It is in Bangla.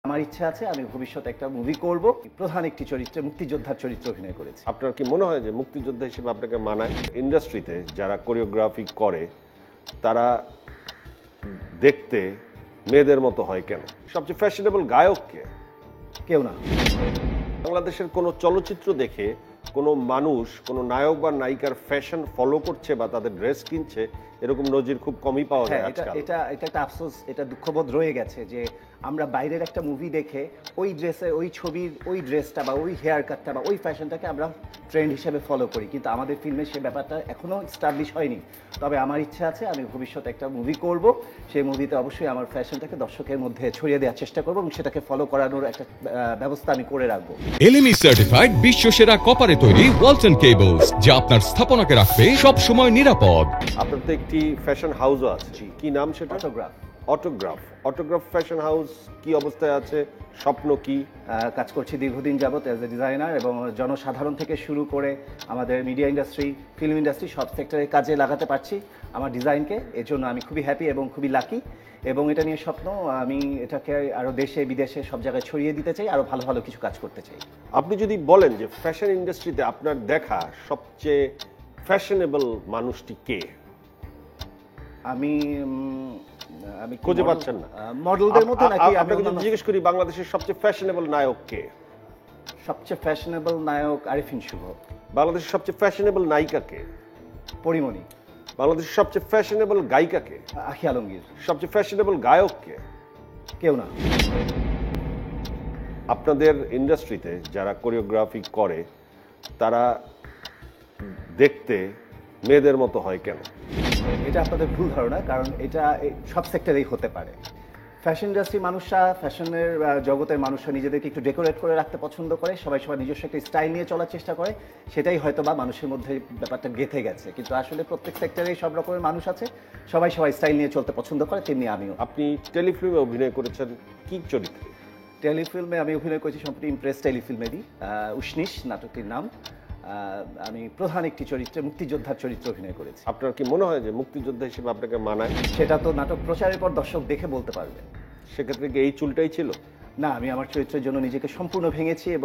আমার ইচ্ছা আছে আমি ভবিষ্যতে একটা মুভি করব, প্রধান একটি চরিত্রে মুক্তিযোদ্ধার চরিত্রে অভিনয় করেছি। আপনার কি মনে হয় যে মুক্তিযোদ্ধা হিসেবে আপনাকে মানায়? ইন্ডাস্ট্রিতে যারা কোরিওগ্রাফি করে তারা দেখতে মেয়েদের মতো হয় কেন? সবচেয়ে ফ্যাশনেবল গায়ক কে? কেউ না। বাংলাদেশের কোনো চলচ্চিত্র দেখে কোনো মানুষ কোনো নায়ক বা নায়িকার ফ্যাশন ফলো করছে বা তাদের ড্রেস কিনছে এরকম নজির খুব কমই পাওয়া যায় হ্যাঁ, আজকাল। এটা একটা আফসোস, এটা দুঃখবোধ রয়ে গেছে যে আমরা বাইরের একটা মুভি দেখে ওই ড্রেসের, ওই ছবির ওই ড্রেসটা বা ওই হেয়ার কাটটা বা ওই ফ্যাশনটাকে আমরা ট্রেন্ড হিসেবে ফলো করি, কিন্তু আমাদের ফিল্মে সে ব্যাপারটা এখনও স্টাবলিশ হয়নি। তবে আমার ইচ্ছা আছে আমি ভবিষ্যতে একটা মুভি করব, সেই মুভিতে অবশ্যই আমার ফ্যাশনটাকে দর্শকের মধ্যে ছড়িয়ে দেওয়ার চেষ্টা করব এবং সেটাকে ফলো করানোর একটা ব্যবস্থা আমি করে রাখবো। এলএমই সার্টিফাইড বিশ্বসেরা কপারে তৈরি ওয়ালস এন্ড কেবলস, যা আপনার স্থাপনাকে রাখবে সব সময় নিরাপদ। আপনার তো একটি ফ্যাশন হাউসও আছে, কি নাম সেটা? অটোগ্রাফ। অটোগ্রাফ ফ্যাশন হাউস কি অবস্থায় আছে? স্বপ্ন কি? কাজ করছি দীর্ঘদিন যাবত অ্যাজ এ ডিজাইনার এবং জনসাধারণ থেকে শুরু করে আমাদের মিডিয়া ইন্ডাস্ট্রি, ফিল্ম ইন্ডাস্ট্রি সব সেক্টরে কাজে লাগাতে পারছি আমার ডিজাইনকে। এর জন্য আমি খুবই হ্যাপি এবং খুবই লাকি, এবং এটা নিয়ে স্বপ্ন আমি এটাকে আরও দেশে বিদেশে সব জায়গায় ছড়িয়ে দিতে চাই, আরও ভালো ভালো কিছু কাজ করতে চাই। আপনি যদি বলেন যে ফ্যাশন ইন্ডাস্ট্রিতে আপনার দেখা সবচেয়ে ফ্যাশনেবল মানুষটি কে? আমি খুঁজে পাচ্ছেন না মডেলদের মধ্যে নাকি? আপনাকে যদি জিজ্ঞেস করি বাংলাদেশের সবচেয়ে ফ্যাশনেবল নায়ক কে? সবচেয়ে ফ্যাশনেবল নায়ক আরিফিন শুভ। বাংলাদেশের সবচেয়ে ফ্যাশনেবল নায়িকা কে? পরিমণি। বাংলাদেশের সবচেয়ে ফ্যাশনেবল গায়িকা কে? আখি আলমগীর। সবচেয়ে ফ্যাশনেবল গায়ক কে? কেউ না। আপনাদের ইন্ডাস্ট্রিতে যারা কোরিওগ্রাফি করে তারা দেখতে মেয়েদের মতো হয় কেন? এটা আপনাদের ভুল ধারণা, কারণ এটা সব সেক্টরেই হতে পারে। ফ্যাশন ইন্ডাস্ট্রি মানুষরা, ফ্যাশনের জগতের মানুষরা নিজেদেরকে একটু ডেকোরেট করে রাখতে পছন্দ করে, সবাই সবার নিজস্ব একটা স্টাইল নিয়ে চলার চেষ্টা করে, সেটাই হয়তো বা মানুষের মধ্যে ব্যাপারটা গেঁথে গেছে। কিন্তু আসলে প্রত্যেক সেক্টরেই সব রকমের মানুষ আছে, সবাই স্টাইল নিয়ে চলতে পছন্দ করে, তেমনি আমিও। আপনি টেলিফিল্মে অভিনয় করেছেন কি চরিত্রে? টেলিফিল্মে আমি অভিনয় করেছি সম্প্রতি ইমপ্রেস টেলিফিল্মেরই উষ্ণিস নাটকটির নাম। আমি প্রধান একটি চরিত্রে মুক্তিযোদ্ধার চরিত্রে অভিনয় করেছি। আপনার কি মনে হয় যে মুক্তিযোদ্ধা হিসেবে আপনাকে মানায়? সেটা তো নাটক প্রচারের পর দর্শক দেখে বলতে পারবে। সেক্ষেত্রে কি এই চুলটাই ছিল? না, আমি আমার চরিত্রের জন্য নিজেকে সম্পূর্ণ ভেঙেছি এবং